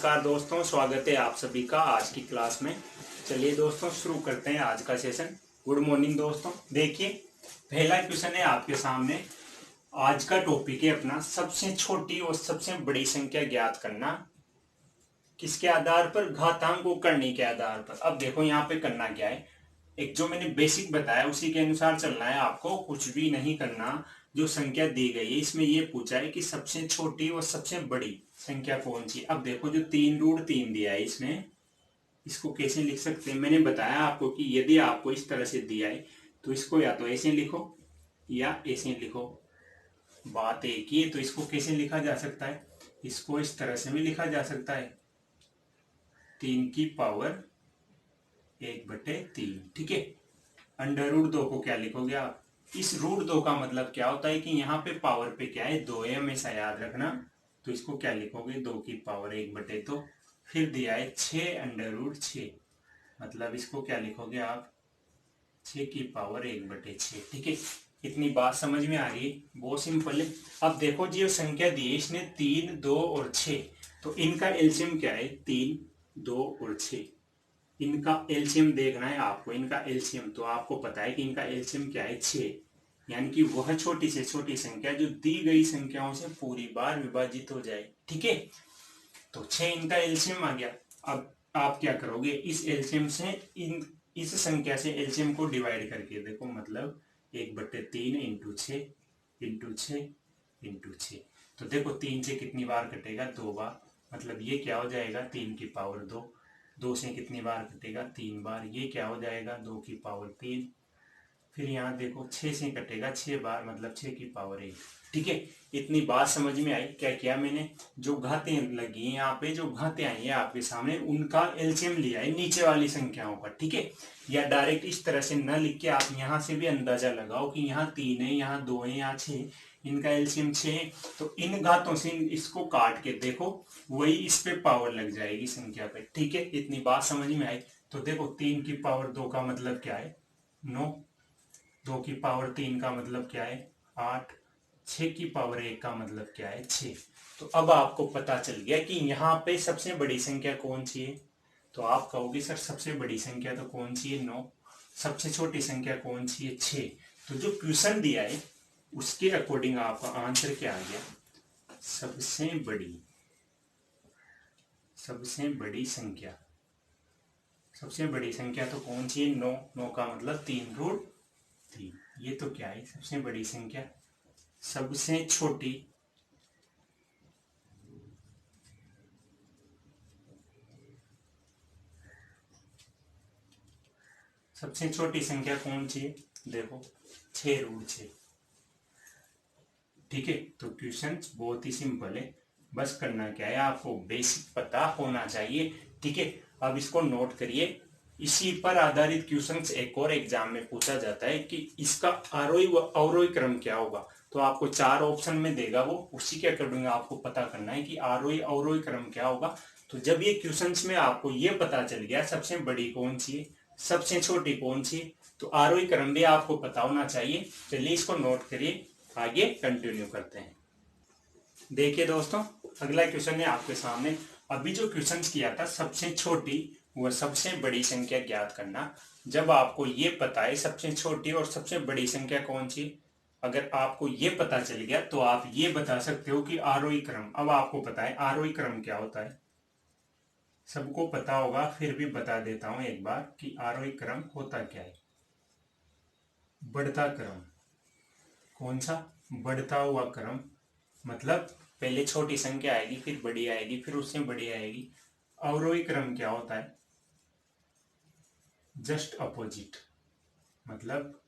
नमस्कार दोस्तों, स्वागत है आप सभी का आज की क्लास में। चलिए दोस्तों शुरू करते हैं आज का सेशन। गुड मॉर्निंग दोस्तों। देखिए पहला क्वेश्चन है आपके सामने। आज का टॉपिक है अपना सबसे छोटी और सबसे बड़ी संख्या ज्ञात करना। किसके आधार पर? घातांक को करने के आधार पर। अब देखो यहाँ पे करना क्या है, एक जो मैंने बेसिक बताया उसी के अनुसार चलना है आपको, कुछ भी नहीं करना। जो संख्या दी गई है इसमें ये पूछा है कि सबसे छोटी और सबसे बड़ी संख्या कौन सी। अब देखो जो 3√3 दिया है इसमें, इसको कैसे लिख सकते हैं मैंने बताया आपको कि यदि आपको इस तरह से दिया है तो इसको या तो ऐसे लिखो या ऐसे लिखो। बात एक ही है, तो इसको कैसे लिखा जा सकता है, इसको इस तरह से भी लिखा जा सकता है 3/1/3। ठीक है। √2 को क्या लिखोगे आप? इस √2 का मतलब क्या होता है कि यहाँ पे पावर पे क्या है, 2 है, हमेशा याद रखना। तो इसको क्या लिखोगे, 2⁻1/2। फिर दिया है 6√6, मतलब इसको क्या लिखोगे आप, 6⁻1/6। ठीक है। इतनी बात समझ में आ रही है, बहुत सिंपल है। अब देखो जी संख्या दी है इसने 3, 2 और 6, तो इनका एलसीएम क्या है, 3, 2 और 6। इनका एलसीएम देखना है आपको, इनका एलसीएम तो आपको पता है कि इनका एलसीएम क्या है, 6। यानी कि वह छोटी से छोटी संख्या जो दी गई संख्याओं से पूरी बार विभाजित हो जाए। ठीक है। तो 6 इनका एलसीएम आ गया। अब आप क्या करोगे, इस एलसीएम से इस संख्या से एलसीएम को डिवाइड करके देखो, मतलब 1/3 इंटू 6 इंटू 6 इंटू 6। तो देखो 3 से कितनी बार कटेगा, 2 बार, मतलब ये क्या हो जाएगा 3⁻2। 2 से कितनी बार कटेगा, 3 बार, ये क्या हो जाएगा 2⁻3। फिर यहाँ देखो 6 से कटेगा 6 बार, मतलब 6⁻1। ठीक है। इतनी बात समझ में आई। क्या किया मैंने, जो घातें लगी हैं यहाँ पे, जो घातें आई है आपके सामने, उनका एलसीएम लिया है नीचे वाली संख्याओं का। ठीक है। या डायरेक्ट इस तरह से न लिख के आप यहाँ से भी अंदाजा लगाओ कि यहाँ 3 है, यहाँ 2 है, यहाँ 6, इनका एलसीएम 6 है। तो इन घातों से इसको काट के देखो, वही इस पे पावर लग जाएगी संख्या पे। ठीक है। इतनी बात समझ में आई। तो देखो 3⁻2 का मतलब क्या है, 9। 2⁻3 का मतलब क्या है, 8। 6⁻1 का मतलब क्या है, 6। तो अब आपको पता चल गया कि यहाँ पे सबसे बड़ी संख्या कौन सी है। तो आप कहोगे सर सबसे बड़ी संख्या तो कौन सी है, 9। सबसे छोटी संख्या कौन सी है, 6। तो जो क्वेश्चन दिया है उसके अकॉर्डिंग आपका आंसर क्या आ गया, सबसे बड़ी संख्या। सबसे बड़ी संख्या तो कौन सी है, 9। 9 का मतलब 3√3। ये तो क्या है, सबसे बड़ी संख्या। सबसे छोटी संख्या कौन सी है, देखो 6√6। ठीक है। तो क्वेश्चन बहुत ही सिंपल है, बस करना क्या है, आपको बेसिक पता होना चाहिए। ठीक है। अब इसको नोट करिए। इसी पर आधारित क्वेश्चंस एक और एग्जाम में पूछा जाता है कि इसका आरोही व अवरोही क्रम क्या होगा। तो आपको 4 ऑप्शन में देगा वो, उसी के अकॉर्डिंग आपको पता करना है कि आरोही अवरोही क्रम क्या होगा। तो जब ये क्वेश्चंस में आपको ये पता चल गया सबसे बड़ी कौन सी है, सबसे छोटी कौन सी है, तो आरोही क्रम भी आपको पता होना चाहिए। चलिए इसको नोट करिए, आगे कंटिन्यू करते हैं। देखिए दोस्तों अगला क्वेश्चन है आपके सामने। अभी जो क्वेश्चन किया था सबसे छोटी व सबसे बड़ी संख्या ज्ञात करना, जब आपको ये पता है सबसे छोटी और सबसे बड़ी संख्या कौन सी, अगर आपको ये पता चल गया तो आप ये बता सकते हो कि आरोही क्रम। अब आपको पता है आरोही क्रम क्या होता है, सबको पता होगा, फिर भी बता देता हूं एक बार कि आरोही क्रम होता क्या है। बढ़ता क्रम। कौन सा, बढ़ता हुआ क्रम, मतलब पहले छोटी संख्या आएगी, फिर बड़ी आएगी, फिर उससे बड़ी आएगी। अवरोही क्रम क्या होता है, जस्ट अपोजिट, मतलब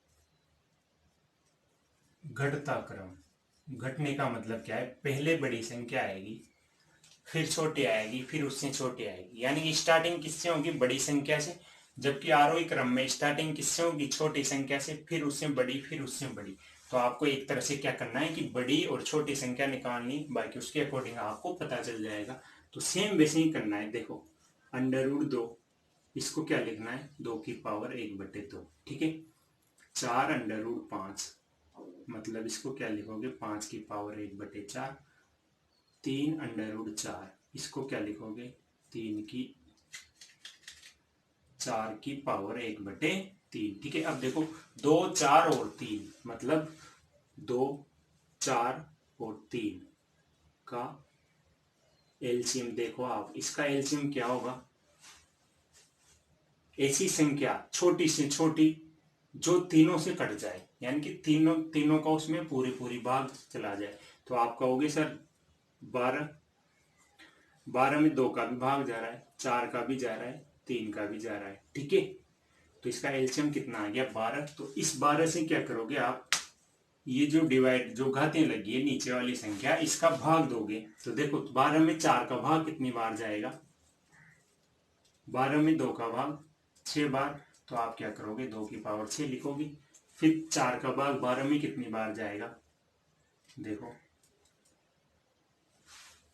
घटता क्रम। घटने का मतलब क्या है, पहले बड़ी संख्या आएगी, फिर छोटी आएगी, फिर उससे छोटी आएगी। यानी कि स्टार्टिंग किससे होगी, बड़ी संख्या से, जबकि आरोही क्रम में स्टार्टिंग किससे होगी, छोटी संख्या से, फिर उससे बड़ी, फिर उससे बड़ी। तो आपको एक तरह से क्या करना है कि बड़ी और छोटी संख्या निकालनी, बाकी उसके अकॉर्डिंग आपको पता चल जाएगा। तो सेम वैसे ही करना है। देखो √2, इसको क्या लिखना है, 2⁻1/2। ठीक है। 4√5, मतलब इसको क्या लिखोगे, 5⁻1/4। 3√4, इसको क्या लिखोगे, 3 की 4 की पावर 1/3। ठीक है, अब देखो 2, 4 और 3 मतलब 2, 4 और 3 का एलसीएम देखो आप, इसका एलसीएम क्या होगा? ऐसी संख्या छोटी से छोटी जो तीनों से कट जाए, यानी कि तीनों तीनों का उसमें पूरी पूरी भाग चला जाए। तो आप कहोगे सर 12, 12 में 2 का भी भाग जा रहा है, 4 का भी जा रहा है, 3 का भी जा रहा है। ठीक है, तो इसका एलसीएम कितना आ गया? 12। तो इस 12 से क्या करोगे आप? ये जो डिवाइड, जो घातें लगी है नीचे वाली संख्या, इसका भाग दोगे। तो देखो 12 में 4 का भाग कितनी बार जाएगा? 12 में 2 का भाग 6 बार। तो आप क्या करोगे? 2 की पावर 6 लिखोगे। फिर 4 का भाग 12 में कितनी बार जाएगा? देखो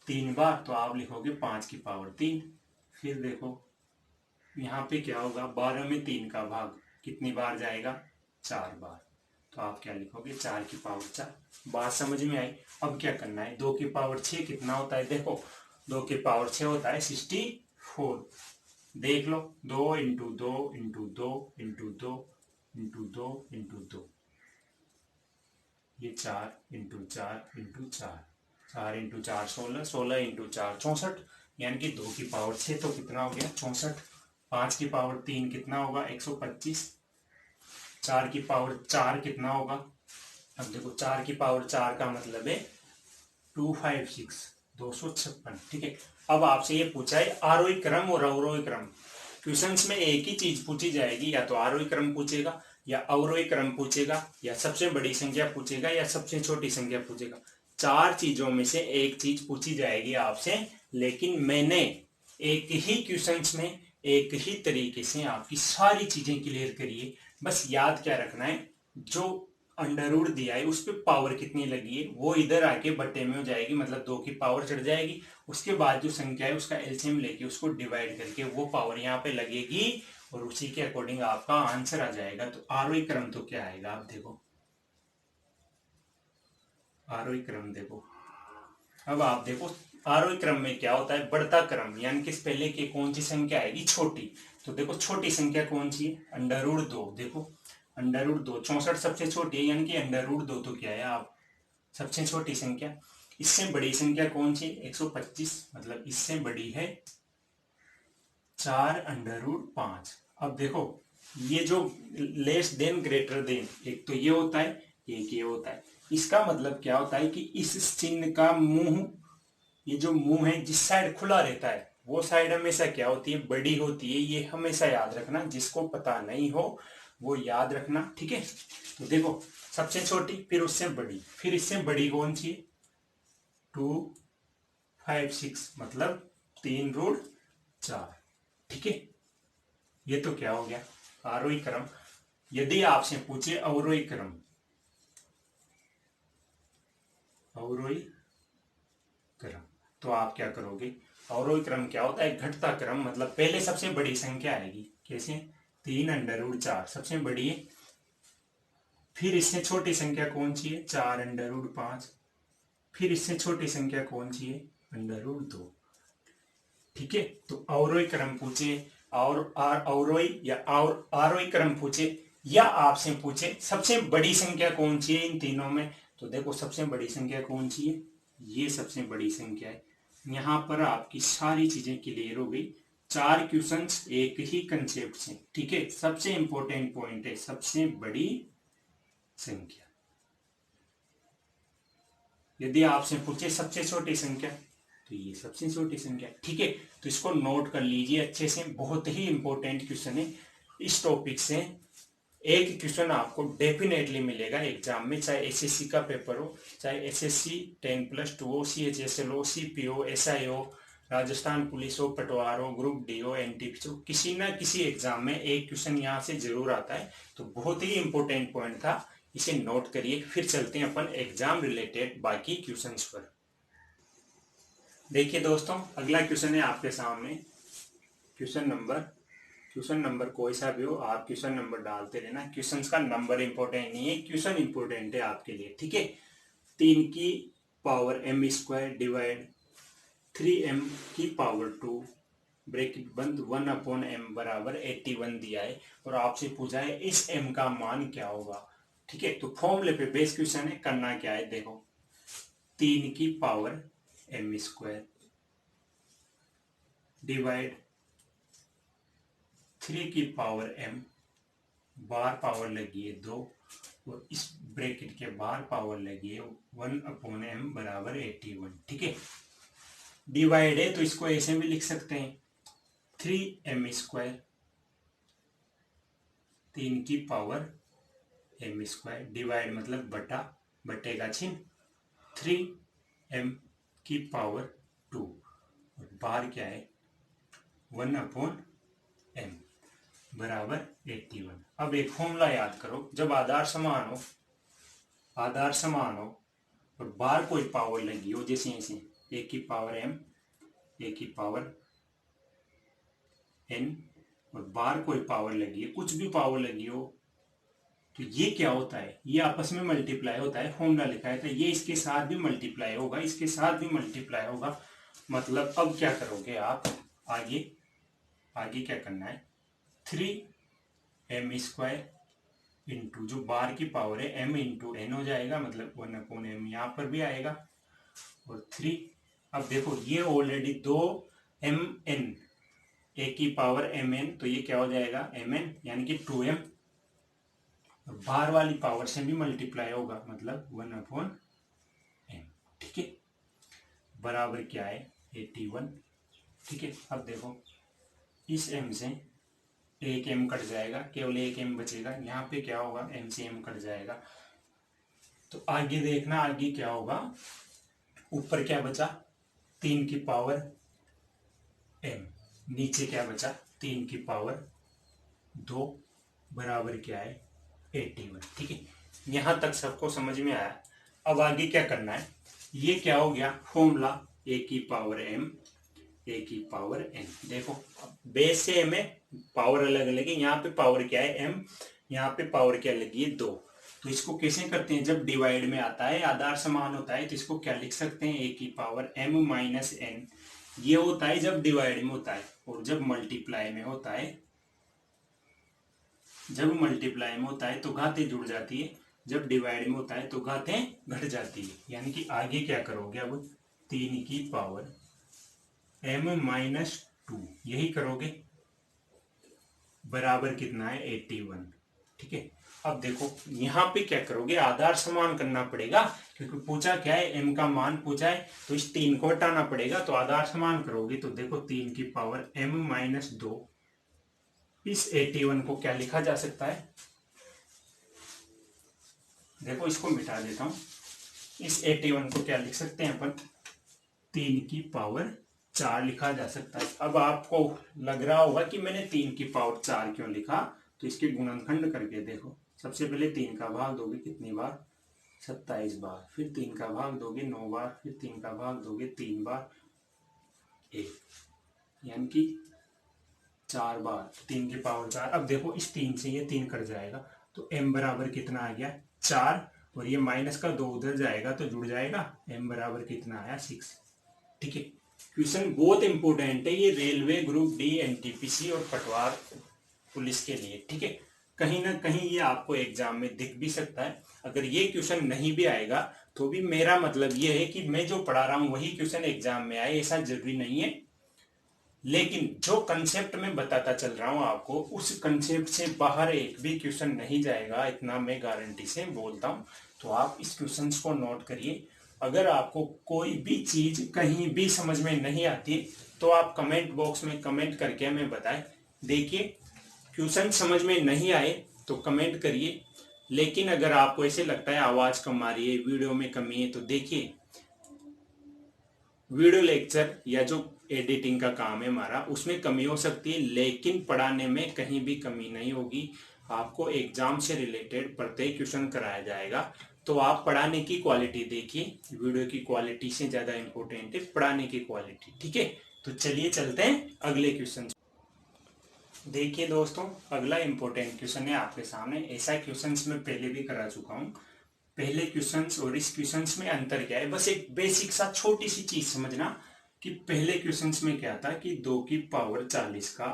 3 बार। तो आप लिखोगे 5 की पावर 3। फिर देखो यहाँ पे क्या होगा? 12 में 3 का भाग कितनी बार जाएगा? 4 बार। तो आप क्या लिखोगे? 4 की पावर 4। बात समझ में आई? अब क्या करना है? 2 की पावर 6 कितना होता है? देखो 2 की पावर 6 होता है 64। देख लो, 2 into 2 into 2 into 2 into 2 into 2, ये 4 इंटू 4 इंटू 4, 4 इंटू 4 16, 16 इंटू 4 64। यानी कि 2 की पावर 6 तो कितना हो गया? 64। 5 की पावर 3 कितना होगा? 125। 4 की पावर 4 कितना होगा? अब देखो 4 की पावर 4 का मतलब है 256, 256। ठीक है, अब आपसे ये पूछा है आरोही क्रम और अवरोही क्रम। क्वेश्चंस में एक ही चीज पूछी जाएगी, या तो आरोही क्रम पूछेगा, या अवरोही क्रम पूछेगा, या सबसे बड़ी संख्या पूछेगा, या सबसे छोटी संख्या पूछेगा। 4 चीजों में से एक चीज पूछी जाएगी आपसे। लेकिन मैंने एक ही क्वेश्चंस में एक ही तरीके से आपकी सारी चीजें क्लियर करी है। बस याद क्या रखना है? जो अंडर रूट दिया है उस पर पावर कितनी लगी है वो इधर आके बट्टे में हो जाएगी, मतलब 2 की पावर चढ़ जाएगी। उसके बाद जो संख्या है उसका एलसीएम लेके उसको डिवाइड करके वो पावर यहाँ पे लगेगी, और उसी के अकॉर्डिंग आपका आंसर आ जाएगा। तो आरोही क्रम तो क्या आएगा? आप देखो आरोही क्रम देखो। अब आप देखो आरोही क्रम में क्या होता है? बढ़ता क्रम, यानी कि पहले की कौन सी संख्या आएगी? छोटी। तो देखो छोटी संख्या कौन सी है? Under root 2। देखो अंडर रूट 2, 64 सबसे छोटी है, यानी कि अंडर रूट 2 तो क्या है आप? सबसे छोटी संख्या। इससे बड़ी संख्या कौन सी? 125, मतलब इससे बड़ी है 4 अंडर रूट 5। अब देखो ये जो लेस देन ग्रेटर देन, एक तो ये होता है, एक ये होता है। इसका मतलब क्या होता है कि इस चिन्ह का मुंह, ये जो मुंह है जिस साइड खुला रहता है वो साइड हमेशा क्या होती है? बड़ी होती है। ये हमेशा याद रखना, जिसको पता नहीं हो वो याद रखना। ठीक है, तो देखो सबसे छोटी, फिर उससे बड़ी, फिर इससे बड़ी कौन सी है? 256, मतलब 3√4। ठीक है, ये तो क्या हो गया? आरोही क्रम। यदि आपसे पूछे अवरोही क्रम, अवरोही क्रम, तो आप क्या करोगे? अवरोही क्रम क्या होता है? घटता क्रम, मतलब पहले सबसे बड़ी संख्या आएगी। कैसे? 3√4 सबसे बड़ी है। फिर इससे छोटी संख्या कौन सी है? 4√5। फिर इससे छोटी संख्या कौन सी है? √2। ठीक है, तो अवरोही क्रम पूछे और अवरोही या और आरोही क्रम पूछे, या आपसे पूछे सबसे बड़ी संख्या कौन सी है इन तीनों में, तो देखो सबसे बड़ी संख्या कौन सी है? ये सबसे बड़ी संख्या है। यहाँ पर आपकी सारी चीजें क्लियर हो गई। 4 क्वेश्चंस एक ही कंसेप्ट से। ठीक है, सबसे इंपॉर्टेंट पॉइंट है सबसे बड़ी संख्या। यदि आपसे पूछे सबसे छोटी संख्या, तो ये सबसे छोटी संख्या। ठीक है, तो इसको नोट कर लीजिए अच्छे से, बहुत ही इंपॉर्टेंट क्वेश्चन है। इस टॉपिक से एक क्वेश्चन आपको डेफिनेटली मिलेगा एग्जाम में, चाहे एसएससी का पेपर हो, चाहे एसएससी 10+2 हो, सीएचएसएल हो, सीपीओ, एसआई हो, राजस्थान पुलिस हो, पटवार हो, ग्रुप डी हो, एनटीपीसी हो, किसी ना किसी एग्जाम में एक क्वेश्चन यहाँ से जरूर आता है। तो बहुत ही इंपॉर्टेंट पॉइंट था, इसे नोट करिए। फिर चलते हैं अपन एग्जाम रिलेटेड बाकी क्वेश्चंस पर। देखिए दोस्तों, अगला क्वेश्चन है आपके सामने। क्वेश्चन नंबर कोई सा भी हो, आप क्वेश्चन नंबर डालते रहना। क्वेश्चन का नंबर इंपॉर्टेंट नहीं है, क्वेश्चन इंपॉर्टेंट है आपके लिए। ठीक है, 3 की पावर m² डिवाइड 3m की पावर 2 ब्रैकेट बंद 1/m बराबर 81 दिया है और आपसे पूछा है इस m का मान क्या होगा। ठीक है, तो फॉर्मूले पे बेस क्वेश्चन है, करना क्या है देखो, 3 की पावर m स्क्वायर डिवाइड 3 की पावर m, बाहर पावर लगी है 2 और इस ब्रैकेट के बाहर पावर लगी है 1/m बराबर 81। ठीक है, डिवाइड है तो इसको ऐसे भी लिख सकते हैं 3m स्क्वायर, 3 की पावर m स्क्वायर डिवाइड मतलब बटा, बटे का चिन्ह 3m की पावर 2 और बाहर क्या है 1/m बराबर 81। अब एक फॉर्मूला याद करो, जब आधार समान हो, आधार समान हो और बाहर कोई पावर लगी हो, जैसे ऐसे a की पावर m, a की पावर n और बाहर कोई पावर लगी है, कुछ भी पावर लगी हो, तो ये क्या होता है, ये आपस में मल्टीप्लाई होता है। फॉर्मूला लिखा है तो ये इसके साथ भी मल्टीप्लाई होगा, इसके साथ भी मल्टीप्लाई होगा। मतलब अब क्या करोगे आप, आगे आगे क्या करना है, 3m स्क्वायर इंटू जो बाहर की पावर है m इंटू n हो जाएगा, मतलब 1/m यहाँ पर भी आएगा और 3। अब देखो ये ऑलरेडी 2mn, a की पावर mn, तो ये क्या हो जाएगा mn यानी कि 2m, बाहर वाली पावर से भी मल्टीप्लाई होगा मतलब 1/m। ठीक है, बराबर क्या है 81। ठीक है, अब देखो इस m से एक m कट जाएगा, केवल एक m बचेगा, यहाँ पे क्या होगा m से m कट जाएगा। तो आगे देखना आगे क्या होगा, ऊपर क्या बचा 3 की पावर m, नीचे क्या बचा 3 की पावर 2 बराबर क्या है 81। ठीक है, यहां तक सबको समझ में आया। अब आगे क्या करना है, ये क्या हो गया फॉर्मूला a की पावर m, a की पावर n। देखो बेस से m है, पावर अलग अलग है, यहाँ पे पावर क्या है m, यहाँ पे पावर क्या लगी है 2। तो इसको कैसे करते हैं, जब डिवाइड में आता है आधार समान होता है तो इसको क्या लिख सकते हैं a की पावर m माइनस n। ये होता है जब डिवाइड में होता है, और जब मल्टीप्लाई में होता है, जब मल्टीप्लाई में होता है तो घातें जुड़ जाती है, जब डिवाइड में होता है तो घातें घट जाती है। यानी कि आगे क्या करोगे अब 3 की पावर m माइनस 2 यही करोगे, बराबर कितना है 81। ठीक है, अब देखो यहाँ पे क्या करोगे, आधार समान करना पड़ेगा क्योंकि पूछा क्या है m का मान पूछा है, तो इस 3 को हटाना पड़ेगा, तो आधार समान करोगे तो देखो 3 की पावर m माइनस 2, इस 81 को क्या लिखा जा सकता है, देखो इसको मिटा देता हूं, इस 81 को क्या लिख सकते हैं अपन 3 की पावर 4 लिखा जा सकता है। अब आपको लग रहा होगा कि मैंने 3 की पावर 4 क्यों लिखा, तो इसके गुणनखंड करके देखो, सबसे पहले 3 का भाग दोगे कितनी बार 27 बार, फिर 3 का भाग दोगे 9 बार, फिर 3 का भाग दोगे 3 बार 1, यानी कि 4 बार 3 की पावर 4। अब देखो इस 3 से ये 3 कट जाएगा तो m बराबर कितना आ गया 4, और ये माइनस का 2 उधर जाएगा तो जुड़ जाएगा, m बराबर कितना आया 6। ठीक है, क्वेश्चन बहुत इंपोर्टेंट है ये रेलवे ग्रुप डी एनटीपीसी और पटवार पुलिस के लिए। ठीक है, कहीं ना कहीं ये आपको एग्जाम में दिख भी सकता है, अगर ये क्वेश्चन नहीं भी आएगा तो भी मेरा मतलब ये है कि मैं जो पढ़ा रहा हूं वही क्वेश्चन एग्जाम में आए, ऐसा जरूरी नहीं है। लेकिन जो कंसेप्ट में बताता चल रहा हूं आपको, उस कंसेप्ट से बाहर एक भी क्वेश्चन नहीं जाएगा, इतना मैं गारंटी से बोलता हूं। तो आप इस क्वेश्चन को नोट करिए। अगर आपको कोई भी चीज कहीं भी समझ में नहीं आती तो आप कमेंट बॉक्स में कमेंट करके हमें बताएं। देखिए क्वेश्चन समझ में नहीं आए तो कमेंट करिए, लेकिन अगर आपको ऐसे लगता है आवाज कम आ रही है, वीडियो में कमी है, तो देखिए वीडियो लेक्चर या जो एडिटिंग का काम है हमारा उसमें कमी हो सकती है, लेकिन पढ़ाने में कहीं भी कमी नहीं होगी। आपको एग्जाम से रिलेटेड प्रत्येक क्वेश्चन कराया जाएगा। तो आप पढ़ाने की क्वालिटी देखिए, वीडियो की क्वालिटी से ज्यादा इंपॉर्टेंट है पढ़ाने की क्वालिटी। ठीक है, तो चलिए चलते हैं अगले क्वेश्चन। देखिए दोस्तों, अगला इंपॉर्टेंट क्वेश्चन है आपके सामने। ऐसा क्वेश्चन मैं पहले भी करा चुका हूं। पहले क्वेश्चंस और इस क्वेश्चंस में अंतर क्या है, बस एक बेसिक सा छोटी सी चीज समझना कि पहले क्वेश्चंस में क्या था कि 2 की पावर 40 का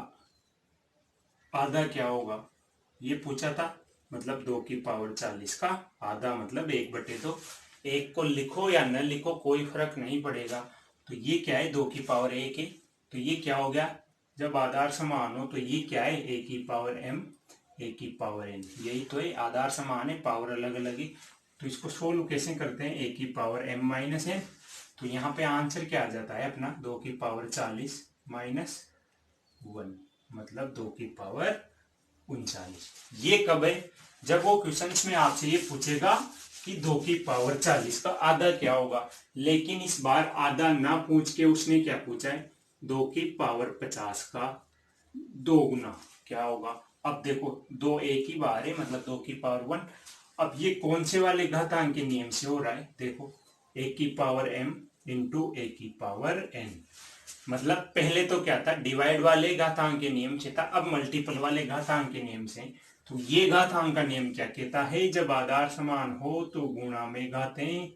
आधा क्या होगा, ये पूछा था। मतलब 2 की पावर 40 का आधा मतलब 1/2। एक को लिखो या न लिखो कोई फर्क नहीं पड़ेगा। तो ये क्या है, 2 की पावर 1 है। तो ये क्या हो गया, जब आधार समान हो तो ये क्या है, a की पावर m a की पावर n। यही तो है, आधार समान है पावर अलग अलग है। तो इसको सोल्व कैसे करते हैं, a की पावर m माइनस n। तो यहाँ पे आंसर क्या आ जाता है अपना, 2 की पावर 40 माइनस 1 मतलब 2 की पावर 39। ये कब है, जब वो क्वेश्चंस में आपसे ये पूछेगा कि 2 की पावर 40 का आधा क्या होगा। लेकिन इस बार आधा ना पूछ के उसने क्या पूछा है, 2 की पावर 50 का 2 गुना क्या होगा। अब देखो 2 एक ही बार है मतलब 2 की पावर 1। अब ये कौन से वाले घातांक के नियम से हो रहा है, देखो a की पावर m इंटू a की पावर n। मतलब पहले तो क्या था, डिवाइड वाले घातांक के नियम से था, अब मल्टीपल वाले घातांक के नियम से। तो ये घातांक का नियम क्या कहता है, जब आधार समान हो तो गुणा में घातें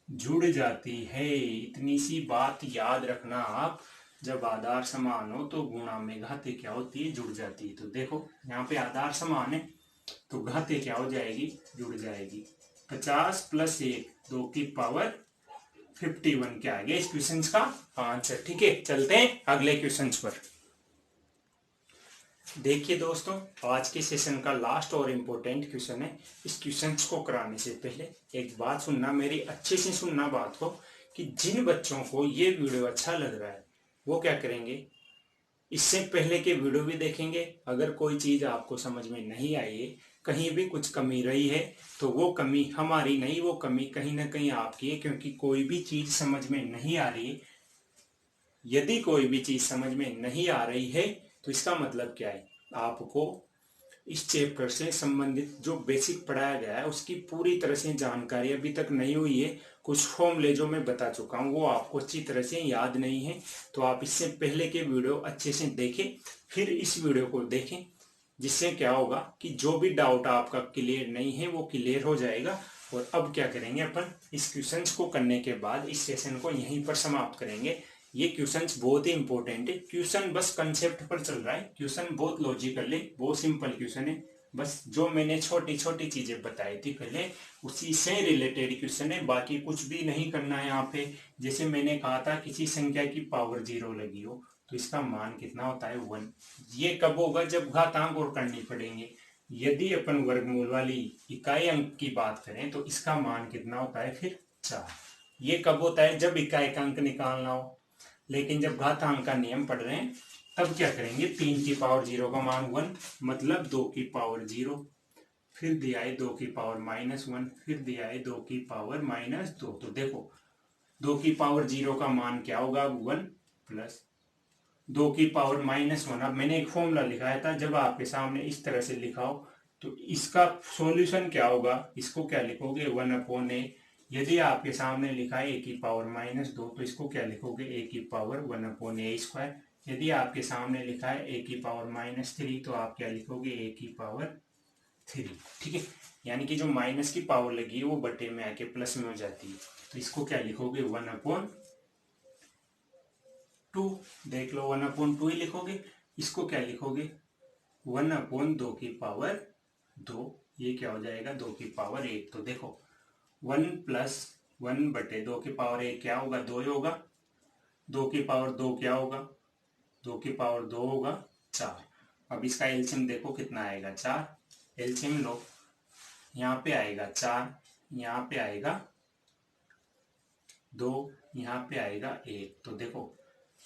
जुड़ जाती है। इतनी सी बात याद रखना आप, जब आधार समान हो तो गुणा में घातें क्या होती है, जुड़ जाती है। तो देखो यहाँ पे आधार समान है तो घातें क्या हो जाएगी, जुड़ जाएगी। 50 + 1 2 की पावर 51 क्या आ गया इस क्वेश्चन का आंसर। ठीक है, चलते हैं अगले क्वेश्चन पर। देखिए दोस्तों, आज के सेशन का लास्ट और इम्पोर्टेंट क्वेश्चन है। इस क्वेश्चन को कराने से पहले एक बात सुनना, मेरी अच्छे से सुनना बात को, कि जिन बच्चों को ये वीडियो अच्छा लग रहा है वो क्या करेंगे, इससे पहले के वीडियो भी देखेंगे। अगर कोई चीज आपको समझ में नहीं आई है, कहीं भी कुछ कमी रही है, तो वो कमी हमारी नहीं, वो कमी कहीं ना कहीं आपकी है। क्योंकि कोई भी चीज समझ में नहीं आ रही है, यदि कोई भी चीज समझ में नहीं आ रही है तो इसका मतलब क्या है, आपको इस चैप्टर से संबंधित जो बेसिक पढ़ाया गया है उसकी पूरी तरह से जानकारी अभी तक नहीं हुई है। कुछ फॉर्मूले जो मैं बता चुका हूँ वो आपको अच्छी तरह से याद नहीं है। तो आप इससे पहले के वीडियो अच्छे से देखें, फिर इस वीडियो को देखें, जिससे क्या होगा कि जो भी डाउट आपका क्लियर नहीं है वो क्लियर हो जाएगा। और अब क्या करेंगे अपन, इस क्वेश्चंस को करने के बाद इस सेशन को यहीं पर समाप्त करेंगे। ये क्वेश्चंस बहुत ही इंपॉर्टेंट है। क्वेश्चन बस कंसेप्ट पर चल रहा है, क्वेश्चन बहुत लॉजिकल है, बहुत सिंपल क्वेश्चन है। बस जो मैंने छोटी छोटी चीजें बताई थी पहले उसी से रिलेटेड क्वेश्चन है, बाकी कुछ भी नहीं करना है यहाँ पे। जैसे मैंने कहा था किसी संख्या की पावर 0 लगी हो तो इसका मान कितना होता है, 1। ये कब होगा, जब घातांक और करनी पड़ेंगे। यदि अपन वर्गमूल वाली इकाई अंक की बात करें तो इसका मान कितना होता है फिर 4। ये कब होता है, जब इकाई का अंक निकालना हो। लेकिन जब घातांक का नियम पढ़ रहे हैं तब क्या करेंगे, 3 की पावर 0 का मान 1 मतलब 2 की पावर 0, फिर दिया है 2 की पावर -1, फिर दिया है 2 की पावर -2। तो देखो 2 की पावर 0 का मान क्या होगा, 1 प्लस 2 की पावर -1। अब मैंने एक फॉर्मूला लिखाया था, जब आपके सामने इस तरह से लिखा हो तो इसका सॉल्यूशन क्या होगा, इसको क्या लिखोगे, 1/a। यदि आपके सामने लिखा है a की पावर -2 तो इसको क्या लिखोगे, a की पावर 1/a²। यदि आपके सामने लिखा है a की पावर -3 तो आप क्या लिखोगे, a की पावर 3। ठीक है, यानी कि जो माइनस की पावर लगी है वो बटे में आके प्लस में हो जाती है। तो इसको क्या लिखोगे, 1/2। देख लो 1/2 ही लिखोगे। इसको क्या लिखोगे, 1/2 की पावर 2। ये क्या हो जाएगा, 2 की पावर 1। तो देखो 1 + 1/2 की पावर 1 क्या होगा, 2 ही होगा। 2 की पावर 2 क्या होगा, 2 की पावर 2 होगा 4। अब इसका एलसीएम देखो कितना आएगा, 4। एलसीएम लो, यहाँ पे आएगा 4, यहाँ पे आएगा 2, यहाँ पे आएगा 1। तो देखो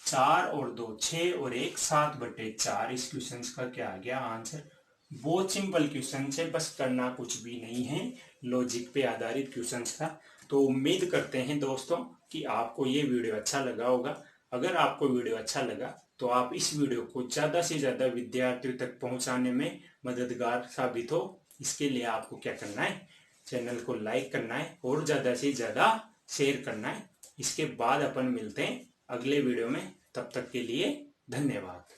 4 और 2 6 और 1 7/4 इस क्वेश्चन का क्या आ गया आंसर। बहुत सिंपल क्वेश्चन है, बस करना कुछ भी नहीं है, लॉजिक पे आधारित क्वेश्चन था। तो उम्मीद करते हैं दोस्तों कि आपको ये वीडियो अच्छा लगा होगा। अगर आपको वीडियो अच्छा लगा तो आप इस वीडियो को ज़्यादा से ज़्यादा विद्यार्थियों तक पहुंचाने में मददगार साबित हो। इसके लिए आपको क्या करना है, चैनल को लाइक करना है और ज़्यादा से ज़्यादा शेयर करना है। इसके बाद अपन मिलते हैं अगले वीडियो में, तब तक के लिए धन्यवाद।